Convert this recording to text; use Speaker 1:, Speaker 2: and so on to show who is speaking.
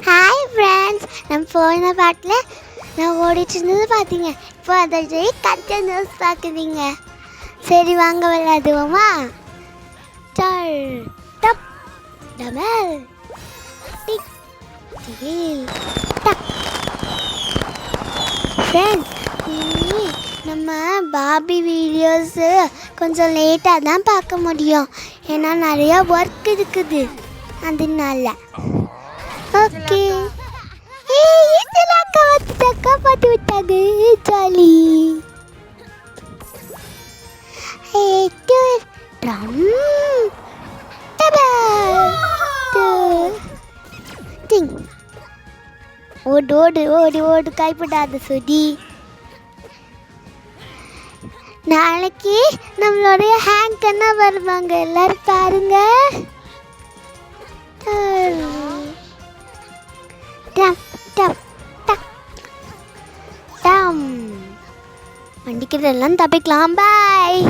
Speaker 1: Hi friends, நம்ம போன பாட்டில் நான் ஓடிட்டு இருந்தது பார்த்தீங்க. இப்போ அதை கச்ச நியூஸ் பார்க்குறீங்க. சரி வாங்க விளையாடுவோமா? டல் டப் டபல் டிக் டில் டக். ஃப்ரெண்ட்ஸ், நம்ம பாபி வீடியோஸு கொஞ்சம் லேட்டாக தான் பார்க்க முடியும். ஏன்னா நிறையா ஒர்க் இருக்குது, அதனால. ஓகே. அக்கா வந்துட்டாக்கா, பார்த்து விட்டாங்க. ஜாலி. ட்ரம் ஓடு ஓடு ஓடி ஓடு, கைப்படாத சுடி. நாளைக்கு நம்மளுடைய ஹேங்க் என்ன வருவாங்க, எல்லாரும் பாருங்க. வண்டிக்கிறதெல்லாம் தப்பிக்கலாம். பாய்.